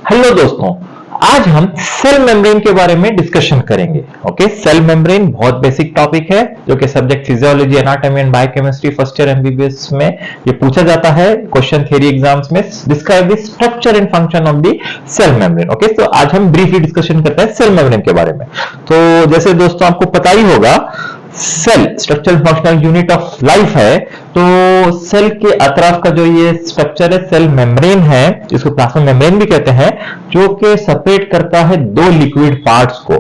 Hello दोस्तों, आज हम सेल मेम्ब्रेन के बारे में डिस्कशन करेंगे। ओके, सेल मेम्ब्रेन बहुत बेसिक टॉपिक है जो कि subject physiology, anatomy and biochemistry first year MBBS में ये पूछा जाता है क्वेश्चन थ्योरी एग्जाम्स में। Describe the structure and function of the cell membrane. Okay, तो आज हम ब्रीफली डिस्कशन करते हैं सेल मेम्ब्रेन के बारे में। तो जैसे दोस्तों आपको पता ही होगा, cell structural functional unit of life है। तो सेल के अतराफ का जो ये स्ट्रक्चर है सेल मेम्ब्रेन है, जिसको प्लाज्मा मेम्ब्रेन भी कहते हैं, जो कि सेपरेट करता है दो लिक्विड पार्ट्स को।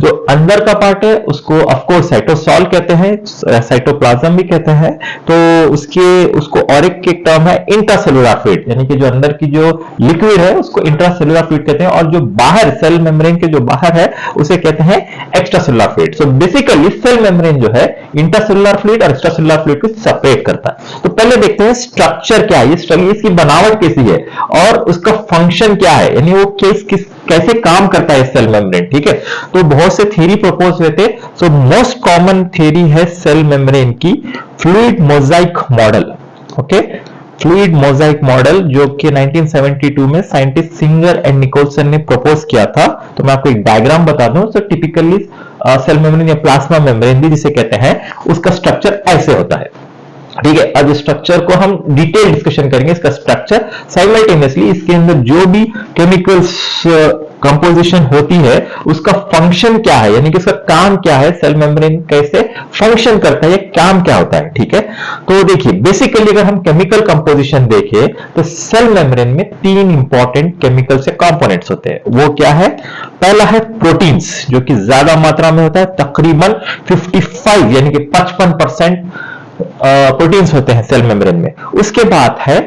जो अंदर का पार्ट है उसको ऑफ कोर्स साइटोसॉल कहते हैं, साइटोप्लाज्म भी कहते हैं। तो उसको और एक टर्म है इंट्रासेलुलर फ्लूइड, यानी कि जो अंदर की जो लिक्विड है उसको इंट्रासेलुलर फ्लूइड कहते हैं, और जो बाहर सेल मेम्ब्रेन के जो बाहर है उसे कहते हैं extracellular fluid. So basically cell membrane जो है इंट्रासेलुलर फ्लूइड और एक्स्ट्रासेलुलर फ्लूइड को सेपरेट करता है। तो पहले देखते हैं स्ट्रक्चर क्या है, इसकी बनावट कैसी है और उसका फंक्शन क्या है, यानी वो कैसे काम करता है सेल मेम्ब्रेन। ठीक है, तो बहुत से थ्योरी प्रपोज हुए थे। सो मोस्ट कॉमन थ्योरी है सेल मेम्ब्रेन की fluid Mosaic model. Okay, fluid Mosaic model जो कि 1972 में साइंटिस्ट सिंगर एंड निकोलसन ने प्रपोज किया था। तो मैं आपको एक डायग्राम बता दूं। तो टिपिकली सेल मेम्ब्रेन या प्लाज्मा मेम्ब्रेन भी जिसे कहते हैं, उसका स्ट्रक्चर ऐसे होता है। ठीक है, अब इस स्ट्रक्चर को हम डिटेल डिस्कशन करेंगे, इसका स्ट्रक्चर साइमल्टेनियसली इसके अंदर जो भी केमिकल्स कंपोजिशन होती है उसका फंक्शन क्या है, यानी कि इसका काम क्या है, सेल मेम्ब्रेन कैसे फंक्शन करता है, काम क्या होता है। ठीक है, तो देखिए बेसिकली अगर हम केमिकल कंपोजिशन देखें तो सेल मेम्ब्रेन में तीन इंपॉर्टेंट केमिकल से कंपोनेंट्स होते हैं। वो क्या है? पहला है प्रोटीन्स, जो कि ज्यादा मात्रा में होता है, तकरीबन 55 यानी कि 55% प्रोटीन्स होते हैं सेल मेम्ब्रेन में। उसके बाद है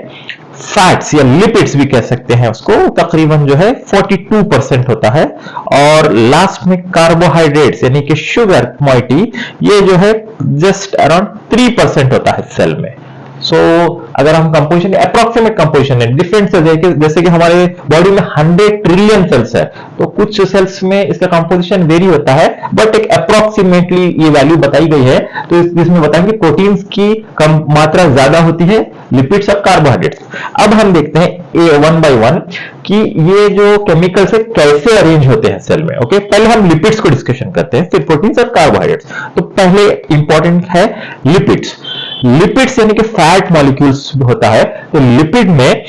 फैट्स या लिपिड्स भी कह सकते हैं उसको, तकरीबन जो है 42% होता है। और लास्ट में कार्बोहाइड्रेट्स यानी कि शुगर मॉइटी, ये जो है जस्ट अराउंड 3% होता है सेल में। सो अगर हम कंपोजिशन अप्रोक्सीमेट कंपोजिशन है डिफरेंट सेल्स है, जैसे कि हमारे बॉडी में 100 ट्रिलियन सेल्स है, तो कुछ सेल्स में इसका कंपोजिशन वेरी होता है, बट एक अप्रोक्सीमेटली ये वैल्यू बताई गई है। तो इसमें बताएंगे प्रोटीन्स की कम मात्रा ज्यादा होती है, लिपिड्स और कार्बोहाइड्रेट्स। अब हम देखते हैं वन बाय वन कि ये जो केमिकल्स है कैसे अरेंज होते हैं सेल में। ओके, पहले हम लिपिड्स को डिस्कशन करते हैं, फिर प्रोटीन्स और कार्बोहाइड्रेट्स। तो पहले इंपॉर्टेंट है लिपिड्स। लिपिड्स यानी कि फैट मॉलिक्यूल्स होता है। तो लिपिड में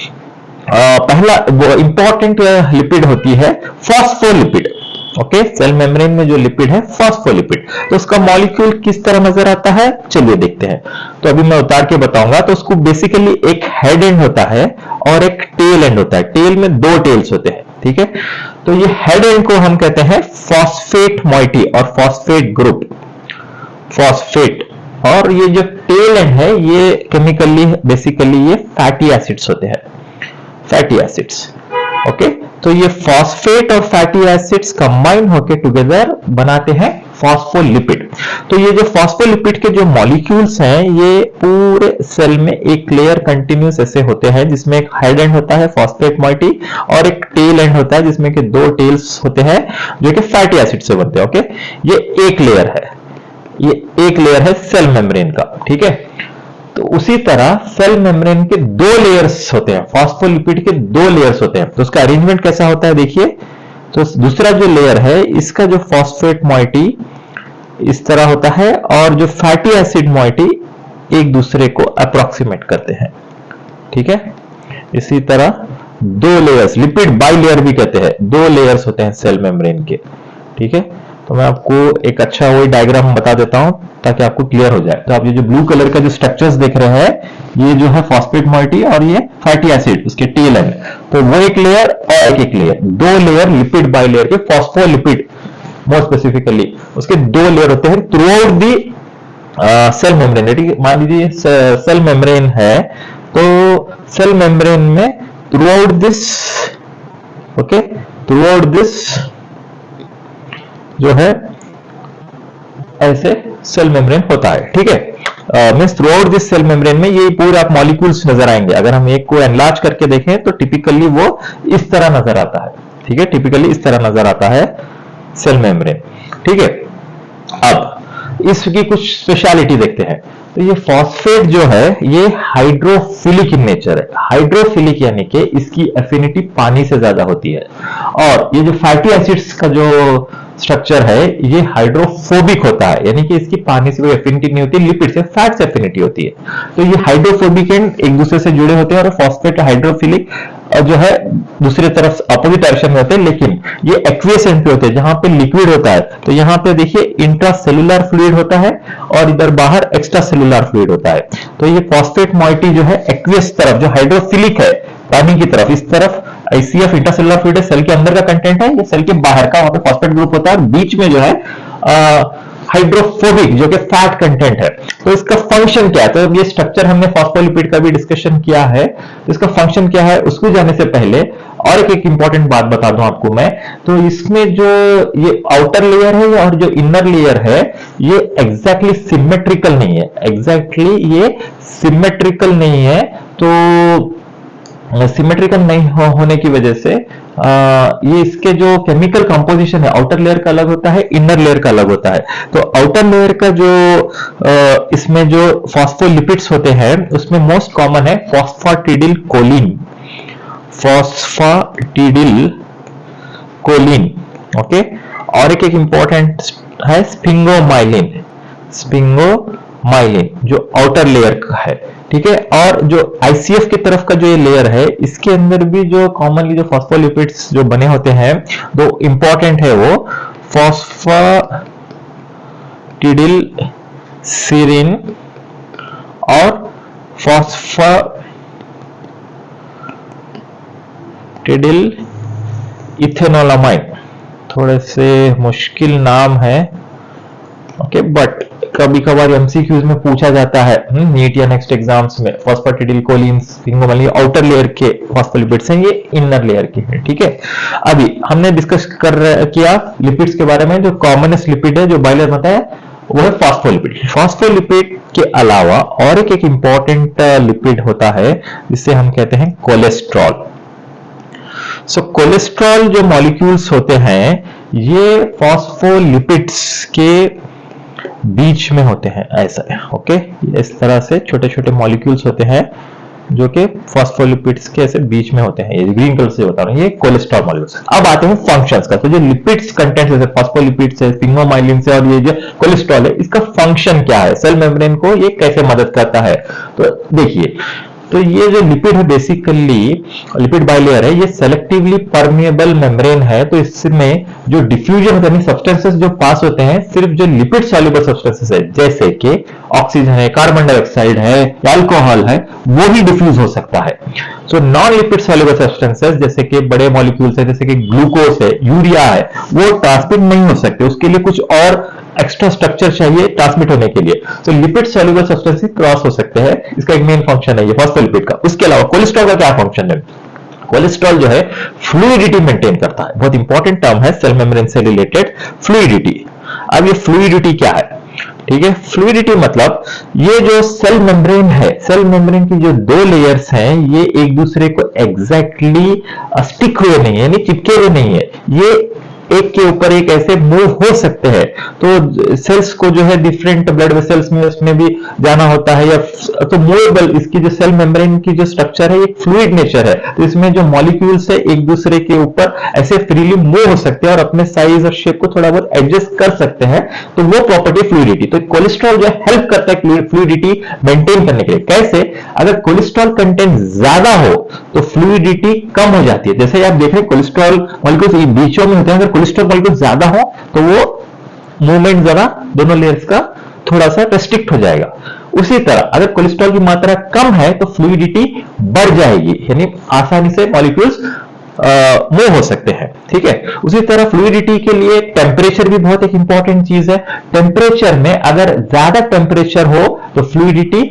पहला वो इंपॉर्टेंट लिपिड होती है फॉस्फोलिपिड। ओके, सेल मेम्ब्रेन में जो लिपिड है फॉस्फोलिपिड। तो उसका मॉलिक्यूल किस तरह नजर आता है, चलिए देखते हैं। तो अभी मैं उतार के बताऊंगा। तो उसको बेसिकली एक हेड एंड होता है और एक टेल एंड होता है। टेल में दो टेल्स होते हैं। ठीक है, तो ये हेड एंड को हम कहते हैं फॉस्फेट मॉइटी और फॉस्फेट ग्रुप, फॉस्फेट। और ये जो टेल एंड है ये केमिकली बेसिकली ये फैटी एसिड्स होते हैं, फैटी एसिड्स। ओके, तो ये फॉस्फेट और फैटी एसिड्स कंबाइन होकर टुगेदर बनाते हैं फॉस्फोलिपिड। तो ये जो फॉस्फोलिपिड के जो मॉलिक्यूल्स हैं ये पूरे सेल में एक लेयर कंटिन्यूस ऐसे होते हैं, जिसमें एक हेड एंड होता है फॉस्फेट मॉइटी और एक टेल एंड होता है जिसमें के दो टेल्स होते हैं जो कि फैटी एसिड से बनते हैं। ओके, ये एक लेयर है, ये एक लेयर है सेल मेम्ब्रेन का। ठीक है, तो उसी तरह सेल मेम्ब्रेन के दो लेयर्स होते हैं, फॉस्फोलिपिड के दो लेयर्स होते हैं। तो उसका अरेंजमेंट कैसा होता है देखिए। तो दूसरा जो लेयर है इसका जो फॉस्फेट मॉइटी इस तरह होता है और जो फैटी एसिड मॉइटी एक दूसरे को अप्रोक्सीमेट करते हैं। ठीक है, इसी तरह दो लेयर्स, लिपिड बाइलेयर भी कहते हैं, दो लेयर्स होते हैं सेल मेम्ब्रेन के। ठीक है, तो मैं आपको एक अच्छा वही डायग्राम बता देता हूं ताकि आपको क्लियर हो जाए। तो आप ये जो ब्लू कलर का जो स्ट्रक्चर्स देख रहे हैं ये जो है फॉस्फेट मॉइटी और ये फैटी एसिड उसके टेल एंड। तो वो एक लेयर और एक लेयर, दो लेयर लिपिड बाइलेयर के फॉस्फोलिपिड मोर स्पेसिफिकली उसके दो लेयर होते हैं throughout the cell membrane. मान लीजिए सेल मेम्ब्रेन है, तो सेल मेम्ब्रेन में throughout this, okay, throughout this जो है ऐसे सेल मेम्ब्रेन होता है। ठीक है, means throughout this cell membrane में ये पूरे आप मॉलिक्यूल्स नजर आएंगे। अगर हम एक को एनलार्ज करके देखें तो टिपिकली वो इस तरह नजर आता है। ठीक है, टिपिकली इस तरह नजर आता है सेल मेम्ब्रेन। ठीक है, अब इसकी कुछ स्पेशलिटी देखते हैं। तो ये फॉस्फेट जो है ये हाइड्रोफिलिक इन नेचर है। हाइड्रोफिलिक यानी कि इसकी एफिनिटी पानी से ज्यादा होती है, और ये जो फैटी एसिड्स का जो स्ट्रक्चर है ये हाइड्रोफोबिक होता है, यानी कि इसकी पानी से कोई एफिनिटी नहीं होती, लिपिड से, फैट से एफिनिटी होती है। तो ये हाइड्रोफोबिक एंड एक दूसरे से जुड़े होते हैं, और फॉस्फेट हाइड्रोफिलिक जो है दूसरी तरफ अपोजिट डायरेक्शन में होते हैं, लेकिन ये एक्वियस एंड पे होते हैं जहां पे लिक्विड होता है। तो यहाँ पे देखिए इंट्रासेलुलर फ्लूइड होता है और इधर बाहर एक्स्ट्रा सेलुलर फ्लूइड होता है। तो ये फॉस्फेट मॉइटी जो है एक्वियस तरफ, जो हाइड्रोफिलिक है पानी की तरफ, इस तरफ ICF इंट्रासेलुलर फ्लूइड है, सेल के अंदर का कंटेंट है, ये सेल के बाहर का, वहां पे फॉस्फेट ग्रुप होता है, और बीच में जो है हाइड्रोफोबिक जो कि फैट कंटेंट है। तो इसका फंक्शन क्या है? तो ये स्ट्रक्चर हमने फॉस्फोलिपिड का भी डिस्कशन किया है, तो इसका फंक्शन क्या है उसको जाने से पहले और एक इंपॉर्टेंट बात बता दूं आपको मैं। तो इसमें जो ये आउटर लेयर है और जो इनर लेयर है ये एग्जैक्टली सिमेट्रिकल नहीं है, एग्जैक्टली ये सिमेट्रिकल नहीं है। तो सिमेट्रिकल नहीं होने की वजह से ये इसके जो केमिकल कंपोजिशन है, आउटर लेयर का अलग होता है, इनर लेयर का अलग होता है। तो आउटर लेयर का जो इसमें जो फॉस्फोलिपिड्स होते हैं उसमें मोस्ट कॉमन है फॉस्फाटिडिल कोलिन, फॉस्फाटिडिल कोलिन, ओके। और एक इंपॉर्टेंट है स्पिंगोमाइलिन, स्पिंगोमाइलिन जो आउटर लेयर का है, ठीक है। और जो ICF की तरफ का जो ये लेयर है इसके अंदर भी जो कॉमनली जो फॉस्फोलिपिड्स जो बने होते हैं, दो इंपॉर्टेंट है वो फॉस्फाटिडिल सीरिन और फॉस्फाटिडिल इथेनोलामाइन। थोड़े से मुश्किल नाम है, ओके, बट कभी कभार MCQs में पूछा जाता है नीट या नेक्स्ट एग्जाम्स में। फॉस्फेटिडिल कोलिन स्पिंगोमाइलिन आउटर लेयर के फॉस्फोलिपिड्स हैं, ये इनर लेयर के हैं, ठीक है। अभी हमने डिस्कस किया लिपिड्स के बारे में। जो कॉमनेस्ट लिपिड है जो बाइलर होता है वो है फॉस्फोलिपिड। फॉस्फोलिपिड के अलावा और एक इंपॉर्टेंट लिपिड होता है जिसे हम कहते हैं कोलेस्ट्रॉल। सो कोलेस्ट्रॉल जो मॉलिक्यूल्स होते हैं ये फॉस्फोलिपिड्स के बीच में होते हैं, ऐसा है, ओके। इस तरह से छोटे छोटे मॉलिक्यूल्स होते हैं जो कि फॉस्फोलिपिड्स के ऐसे बीच में होते हैं, ये ग्रीन कलर से बता रहा हूं, ये कोलेस्ट्रॉल मॉलिक्यूल्स। अब आते हैं फंक्शंस का। तो जो लिपिड्स कंटेंट जैसे फॉस्फोलिपिड्स है, स्पिंगोमाइलिन से, और ये जो कोलेस्ट्रॉल है, इसका फंक्शन क्या है, सेल मेम्ब्रेन को ये कैसे मदद करता है? तो देखिए, तो ये जो लिपिड है बेसिकली लिपिड बाइलेयर है, ये सेलेक्टिवली परमिएबल मेम्ब्रेन है। तो इसमें जो डिफ्यूजन होता है, सब्सटेंसेस जो पास होते हैं सिर्फ जो लिपिड सॉल्युबल सब्सटेंसेस है जैसे कि ऑक्सीजन है, कार्बन डाइऑक्साइड है या अल्कोहल है, वो ही डिफ्यूज हो सकता है। So non lipid soluble substances जैसे कि बड़े मॉलिक्यूल्स है जैसे कि ग्लूकोज है, यूरिया है, वो ट्रांसमिट नहीं हो सकते, उसके लिए कुछ और एक्स्ट्रा स्ट्रक्चर चाहिए ट्रांसमिट होने के लिए। तो लिपिड सॉल्युबल सब्सटेंसेस क्रॉस हो सकते हैं, इसका एक मेन फंक्शन है ये फॉस्फोलिपिड का। उसके अलावा कोलेस्ट्रॉल का क्या फंक्शन है? कोलेस्ट्रॉल जो है फ्लूइडिटी मेंटेन करता है, बहुत इंपॉर्टेंट टर्म है सेल मेम्ब्रेन से रिलेटेड, फ्लूइडिटी। अब ये फ्लूइडिटी क्या है? ठीक है, फ्लूइडिटी मतलब ये जो सेल मेम्ब्रेन है, सेल मेम्ब्रेन की जो दो लेयर्स हैं ये एक दूसरे को एग्जैक्टली स्टिक हुए नहीं है, यानी चिपके हुए नहीं है, ये एक के ऊपर एक ऐसे मूव हो सकते हैं। तो सेल्स को जो है डिफरेंट ब्लड वेसल्स में उसमें भी जाना होता है, या तो मूवेबल, इसकी जो सेल मेम्ब्रेन की जो स्ट्रक्चर है एक फ्लूइड नेचर है। तो इसमें जो मॉलिक्यूल्स है एक दूसरे के ऊपर ऐसे फ्रीली मूव हो सकते हैं और अपने साइज और शेप को थोड़ा बहुत एडजस्ट कर सकते हैं, तो वो प्रॉपर्टी फ्लूइडिटी। तो कोलेस्ट्रॉल जो हेल्प करता है फ्लूइडिटी मेंटेन करने के लिए। कैसे? अगर कोलेस्ट्रॉल कंटेंट ज्यादा हो तो फ्लूइडिटी कम हो जाती है। जैसे आप देख रहे हैं कोलेस्ट्रॉल मॉलिक्यूल्स बीचों में होते हैं, अगर कोलेस्ट्रॉल मॉलिक्यूल ज्यादा हो तो वो मूवमेंट जरा दोनों लेयर्स का थोड़ा सा रेस्ट्रिक्ट हो जाएगा। उसी तरह अगर कोलेस्ट्रॉल की मात्रा कम है तो फ्लूइडिटी बढ़ जाएगी, यानी आसानी से मॉलिक्यूल्स मूव हो सकते हैं, ठीक है। उसी तरह फ्लूइडिटी के लिए टेम्परेचर भी बहुत एक इंपॉर्टेंट चीज है। टेम्परेचर में अगर ज्यादा टेम्परेचर हो तो फ्लूइडिटी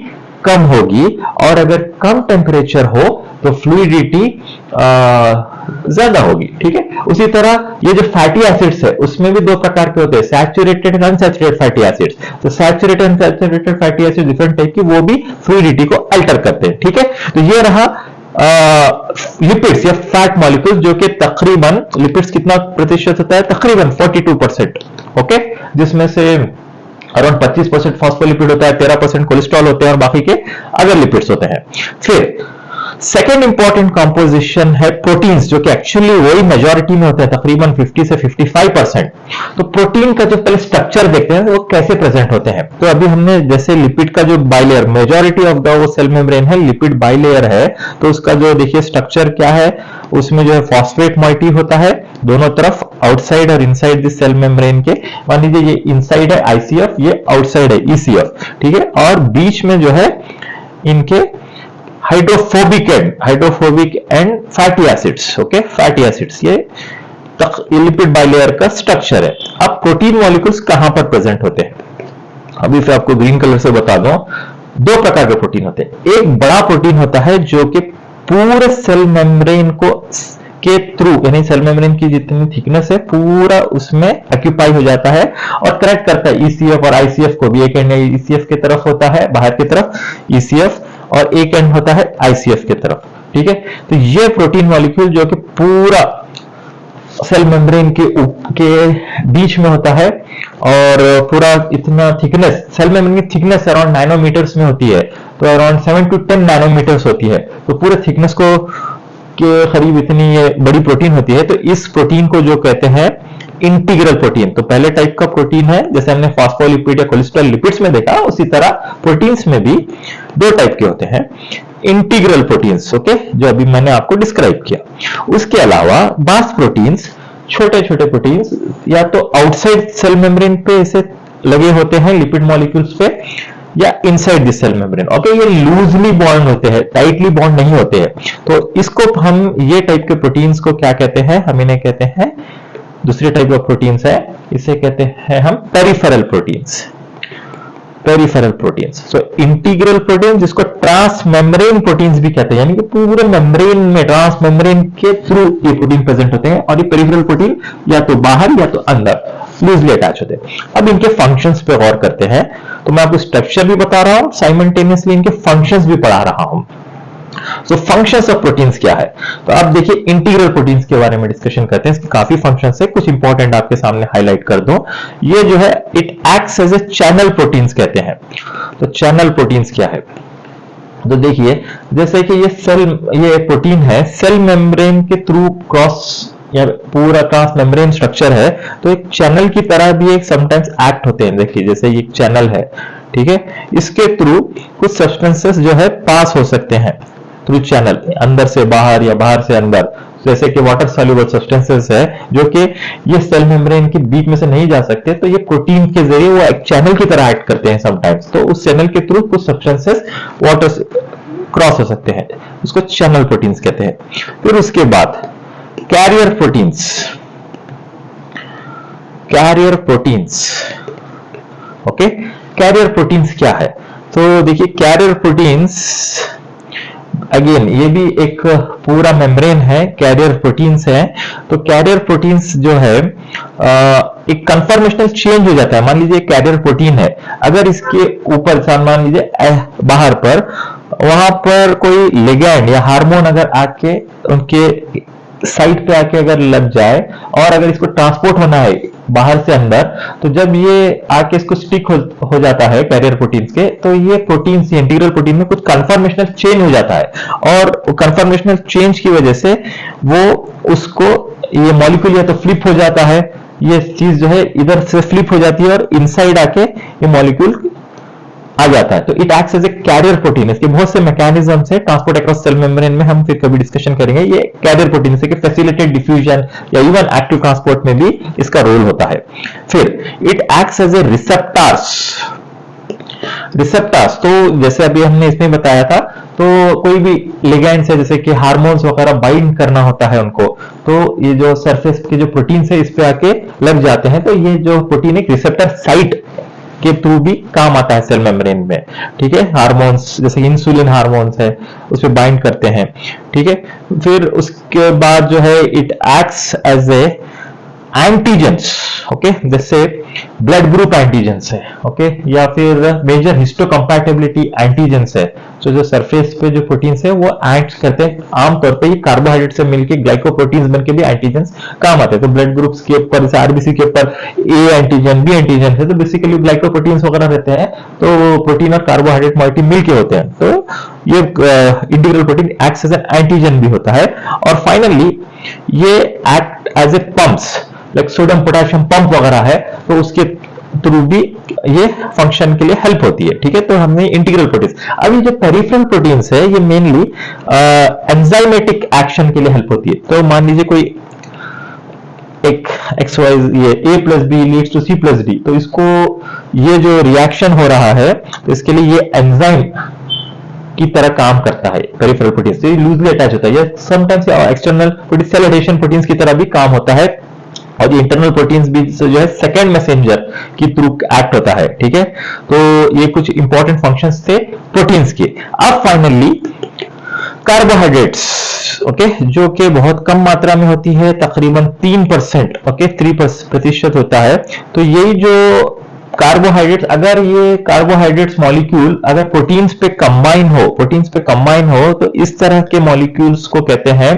कम होगी, और अगर कम टेम्परेचर हो तो फ्लूइडिटी ज्यादा होगी, ठीक है। उसी तरह ये जो फैटी एसिड्स है उसमें भी दो प्रकार के होते हैं, saturated and unsaturated fatty acids. तो saturated and unsaturated fatty acid different type की, वो भी फ्लूइडिटी को अल्टर करते हैं, ठीक है। तो ये रहा लिपिड्स या फैट मॉलिक्यूल्स, जो कि तकरीबन लिपिड्स कितना प्रतिशत होता है? तकरीबन 42%, ओके, जिसमें से अराउंड 25% फॉस्फोलिपिड होता है, 13% कोलेस्ट्रॉल होते हैं और बाकी के अदर लिपिड्स होते हैं। फिर सेकेंड इंपॉर्टेंट कंपोजिशन है प्रोटीन्स, जो कि एक्चुअली वही मेजॉरिटी में होते हैं, तकरीबन 50 से 55%। तो प्रोटीन का जो पहले स्ट्रक्चर देखते हैं वो कैसे प्रेजेंट होते हैं। तो अभी हमने जैसे लिपिड का जो बाइलेयर, मेजॉरिटी ऑफ द वो सेल मेम्ब्रेन है लिपिड बाइलेयर है, तो उसका जो देखिए स्ट्रक्चर क्या है, उसमें जो है फॉस्फेट मोइटी होता है दोनों तरफ, आउटसाइड और इनसाइड दिस सेल मेम्ब्रेन के। मान लीजिए ये इनसाइड है आईसीएफ, ये आउटसाइड है ईसीएफ, ठीक है। और बीच में जो है इनके hydrophobic and fatty acids, okay, fatty acids, ये लिपिड बाइलेयर का स्ट्रक्चर है। अब प्रोटीन मॉलिक्यूल्स कहां पर प्रेजेंट होते हैं, अभी फिर आपको ग्रीन कलर से बता दूं। दो प्रकार के प्रोटीन होते हैं। एक बड़ा प्रोटीन होता है जो कि पूरे सेल मेम्ब्रेन को के थ्रू, यानी सेल मेम्ब्रेन की जितनी थिकनेस है पूरा उसमें ऑक्यूपाई हो जाता है और कनेक्ट करता है ईसीएफ और आईसीएफ को भी। एक एंड ईसीएफ की तरफ होता है बाहर की तरफ ईसीएफ, और एक एंड होता है आईसीएफ की तरफ, ठीक है। तो ये प्रोटीन मॉलिक्यूल जो कि पूरा सेल मेम्ब्रेन के बीच में होता है और पूरा इतना थिकनेस, सेल मेम्ब्रेन की थिकनेस अराउंड नैनोमीटर्स में होती है, तो अराउंड 7 to 10 नैनोमीटर्स होती है। तो पूरे थिकनेस को के करीब इतनी ये बड़ी प्रोटीन होती है। तो इस प्रोटीन को जो कहते हैं इंटीग्रल प्रोटीन। तो पहले टाइप का प्रोटीन है, जैसे हमने फॉस्फोलिपिड या कोलेस्ट्रॉल लिपिड्स में देखा, उसी तरह प्रोटीन्स में भी दो टाइप के होते हैं, इंटीग्रल प्रोटीन्स, ओके, जो अभी मैंने आपको डिस्क्राइब किया। उसके अलावा बास प्रोटीन्स, छोटे छोटे प्रोटीन्स, या तो आउटसाइड सेल मेम्ब्रेन पे ऐसे लगे होते हैं लिपिड मॉलिक्यूल्स पे, या inside this cell membrane, okay. ये लूजली बॉन्ड होते हैं, टाइटली बॉन्ड नहीं होते हैं। तो इसको हम, ये टाइप के प्रोटीन्स को क्या कहते हैं, हम इन्हें कहते हैं, दूसरे टाइप ऑफ प्रोटीन्स है, इसे कहते हैं हम peripheral proteins, peripheral proteins. So integral protein, जिसको ट्रांस मेम्ब्रेन प्रोटीन्स भी कहते हैं, यानी कि पूरे मेम्ब्रेन में, ट्रांस मेम्ब्रेन के थ्रू ये प्रोटीन प्रेजेंट होते हैं। और ये पेरिफेरल प्रोटीन या तो बाहर या तो अंदर लूजली अटैच होते हैं। अब इनके फंक्शंस पे गौर करते हैं। तो मैं आपको स्ट्रक्चर भी बता रहा हूं, साइमल्टेनियसली इनके फंक्शंस भी पढ़ा रहा हूं। सो फंक्शंस ऑफ प्रोटीन्स क्या है, तो आप देखिए इंटीग्रल प्रोटीन्स के बारे में डिस्कशन करते हैं। इसके काफी फंक्शंस है, कुछ इंपॉर्टेंट आपके सामने हाईलाइट कर दूं। ये जो है it acts as a channel proteins कहते हैं। तो चैनल प्रोटीन्स क्या है, तो देखिए जैसे कि ये प्रोटीन है, सेल मेम्ब्रेन के थ्रू क्रॉस या पूरा ट्रांस मेम्ब्रेन स्ट्रक्चर है, तो एक चैनल की तरह भी एक समटाइम्स एक्ट होते हैं। देखिए जैसे ये चैनल है, ठीक है, इसके थ्रू कुछ सब्सटेंसेस जो है पास हो सकते हैं थ्रू चैनल, अंदर से बाहर या बाहर से अंदर। जैसे कि वाटर सॉल्युबल सब्सटेंसेस है जो कि ये सेल मेम्ब्रेन के बीच में से नहीं जा सकते, तो ये प्रोटीन के जरिए वो एक चैनल की तरह एक्ट करते हैं समटाइम्स। तो उस चैनल के थ्रू कुछ सब्सटेंसेस वाटर से क्रॉस हो सकते हैं, उसको चैनल प्रोटीन्स कहते हैं। फिर उसके बाद carrier proteins, carrier proteins, okay. Carrier proteins क्या है, तो देखिए कैरियर प्रोटीन्स अगेन ये भी एक पूरा मेम्ब्रेन है, कैरियर प्रोटीन्स है। तो कैरियर प्रोटीन्स जो है एक कंफर्मेशनल चेंज हो जाता है। मान लीजिए कैरियर प्रोटीन है, अगर इसके ऊपर मान लीजिए बाहर पर, वहां पर कोई लिगैंड या हार्मोन अगर आके उनके साइट पे आके अगर लग जाए और अगर इसको ट्रांसपोर्ट होना है बाहर से अंदर, तो जब ये आके इसको स्टिक हो जाता है कैरियर प्रोटीन्स के, तो ये प्रोटीन्स, ये इंटीग्रल प्रोटीन में कुछ कंफर्मेशनल चेंज हो जाता है, और कंफर्मेशनल चेंज की वजह से वो उसको ये मॉलिक्यूल या तो फ्लिप हो जाता है, ये चीज जो है इधर से फ्लिप हो जाती है और इनसाइड आके ये मॉलिक्यूल आ जाता है। तो it acts as a carrier protein. इसके बहुत से मैकेनिज्म्स है, ट्रांसपोर्ट अक्रॉस सेल मेम्ब्रेन में हम फिर कभी डिस्कशन करेंगे। ये कैरियर प्रोटीन से फैसिलिटेट डिफ्यूजन या इवन एक्टिव ट्रांसपोर्ट में भी इसका रोल होता है। फिर it acts as a receptors, receptors, तो जैसे अभी हमने इसमें बताया था, तो कोई भी लिगैंड्स है जैसे कि हार्मोन्स वगैरह बाइंड करना होता है उनको, तो ये जो सरफेस के जो प्रोटीन्स है इस पे आके लग जाते हैं। तो ये जो प्रोटीन एक रिसेप्टर साइट के थ्रू भी काम आता है सेल मेम्ब्रेन में, ठीक है। हार्मोन्स जैसे इंसुलिन हार्मोन्स है उस पे बाइंड करते हैं, ठीक है। फिर उसके बाद जो है it acts as a antigens, okay, जैसे ब्लड ग्रुप एंटीजेंस है, ओके, या फिर मेजर हिस्टोकम्पैटिबिलिटी एंटीजेंस है। तो जो सरफेस पे जो प्रोटीन्स है वो एक्ट करते हैं, आमतौर पे ये कार्बोहाइड्रेट से मिलके ग्लाइकोप्रोटीन्स बनके भी एंटीजेंस काम आते हैं। तो ब्लड ग्रुप्स के ऊपर, जैसे आरबीसी के ऊपर ए एंटीजन, बी एंटीजन है, तो बेसिकली ग्लाइकोप्रोटीन्स वगैरह रहते हैं, तो प्रोटीन और कार्बोहाइड्रेट मॉलिक्यूल मिलके होते हैं। तो ये integral protein acts as an antigen भी होता है। और फाइनली ये act as a pumps, like sodium potassium pump वगैरह है, तो उसके थ्रू भी ये फंक्शन के लिए हेल्प होती है। ठीक है, तो हमने इंटीग्रल प्रोटीन्स। अब ये जो पेरिफेरल प्रोटीन्स है ये मेनली एंजाइमेटिक एक्शन के लिए हेल्प होती है। तो मान लीजिए कोई एक एक्स वाई, ये A plus B leads to C plus D, तो इसको ये जो रिएक्शन हो रहा है तो इसके लिए ये एंजाइम की तरह काम करता है। पेरिफेरल प्रोटीन्स लूजली अटैच होता है, या sometimes external protein, cell adhesion proteins की तरह भी काम होता है। और ये इंटरनल प्रोटीन्स भी जो है सेकेंड मैसेंजर की थ्रू एक्ट होता है। ठीक है, तो ये कुछ इंपॉर्टेंट फंक्शंस थे प्रोटीन्स के। अब फाइनली कार्बोहाइड्रेट्स, ओके, जो कि बहुत कम मात्रा में होती है, तकरीबन 3%, ओके, 3% होता है। तो यही जो कार्बोहाइड्रेट्स, अगर ये कार्बोहाइड्रेट्स मॉलिक्यूल अगर प्रोटीन्स पे कंबाइन हो तो इस तरह के मॉलिक्यूल्स को कहते हैं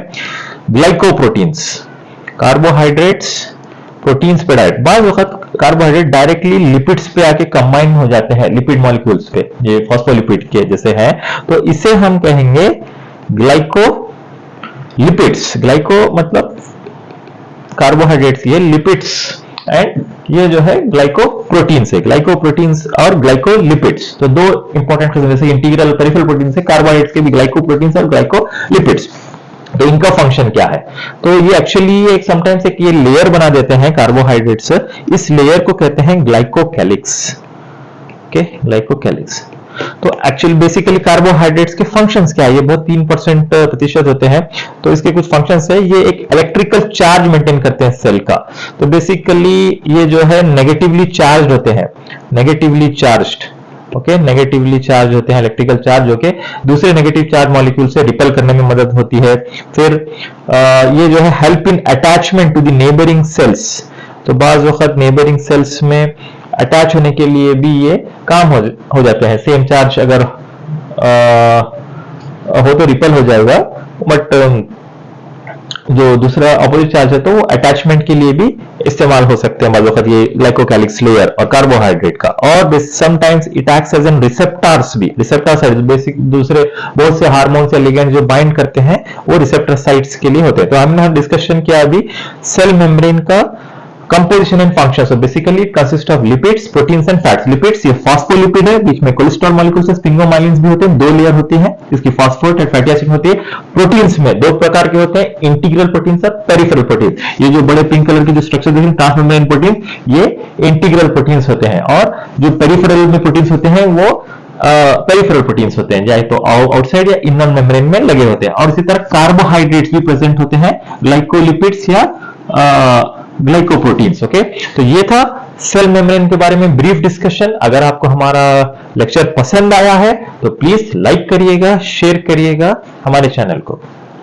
ग्लाइकोप्रोटीन्स। कार्बोहाइड्रेट्स प्रोटीन्स पे डायरेक्ट, बाद वक्त कार्बोहाइड्रेट डायरेक्टली लिपिड्स पे आके कंबाइन हो जाते हैं, लिपिड मॉलिक्यूल्स पे, ये फॉस्फोलिपिड के जैसे है, तो इसे हम कहेंगे ग्लाइकोलिपिड्स। ग्लाइको मतलब कार्बोहाइड्रेट्स, ये लिपिड्स, एंड ये जो है ग्लाइकोप्रोटीन्स है। ग्लाइकोप्रोटीन्स और ग्लाइकोलिपिड्स, तो दो इंपॉर्टेंट, जैसे इंटीग्रल पेरिफेरल प्रोटीन से कार्बोहाइड्रेट्स के भी ग्लाइकोप्रोटीन्स और ग्लाइकोलिपिड्स। तो इनका फंक्शन क्या है? तो ये एक्चुअली एक समटाइम्स एक ये लेयर बना देते हैं कार्बोहाइड्रेट्स, इस लेयर को कहते हैं ग्लाइकोकैलिक्स। Okay, glycocalyx. तो एक्चुअली बेसिकली कार्बोहाइड्रेट्स के फंक्शंस क्या है? ये बहुत 3% होते हैं। तो इसके कुछ फंक्शंस है, ये एक इलेक्ट्रिकल चार्ज मेंटेन करते हैं सेल का। तो बेसिकली ये जो है नेगेटिवली चार्ज होते हैं, negatively charged, okay, negatively charge होते हैं, इलेक्ट्रिकल चार्ज, जो कि दूसरे नेगेटिव चार्ज मॉलिक्यूल से रिपेल करने में मदद होती है। फिर ये जो है help in attachment to the neighbouring cells. तो बाज वक्त नेबरिंग सेल्स में अटैच होने के लिए भी ये काम हो जाते हैं। सेम चार्ज अगर हो तो रिपेल हो जाएगा, बट जो दूसरा ऑपोजिट चार्ज है तो वो अटैचमेंट के लिए भी इस्तेमाल हो सकते हैं बाज़ वक़्त, ये ग्लाइकोकैलिक्स लेयर और कार्बोहाइड्रेट का। और sometimes it acts as an receptors भी, रिसेप्टर साइट्स, बेसिक दूसरे बहुत से हार्मोन्स या लिगेंड जो बाइंड करते हैं वो रिसेप्टर साइट्स के लिए होते हैं। तो हमने डिस्कशन किया अभी सेल मेम्ब्रेन का composition and function. So basically it consist of lipids, proteins and fats. Lipids ये फास्फोलिपिड है, बीच में कोलेस्ट्रॉल मॉलिक्यूल्स से स्पिंगोमाइलिन्स भी होते हैं, दो लेयर होती है, इसकी फास्फेट और फैटी एसिड होती है। प्रोटीन्स में दो प्रकार के होते हैं, इंटीग्रल प्रोटीन्स और पेरिफेरल प्रोटीन। ये जो बड़े पिंक कलर के जो स्ट्रक्चर देखें ट्रांसमेम्ब्रेन प्रोटीन, ये इंटीग्रल प्रोटीन्स होते हैं। और जो पेरिफेरल में प्रोटीन्स होते हैं वो पेरिफेरल प्रोटीन्स होते हैं, चाहे तो आउटसाइड या इनर मेम्ब्रेन में लगे होते हैं। और इसी तरह कार्बोहाइड्रेट्स भी प्रेजेंट होते हैं, ग्लाइकोलिपिड्स या ग्लाइकोप्रोटीन्स। ओके, तो ये था सेल मेम्ब्रेन के बारे में ब्रीफ डिस्कशन। अगर आपको हमारा लेक्चर पसंद आया है तो प्लीज लाइक करिएगा, शेयर करिएगा हमारे चैनल को।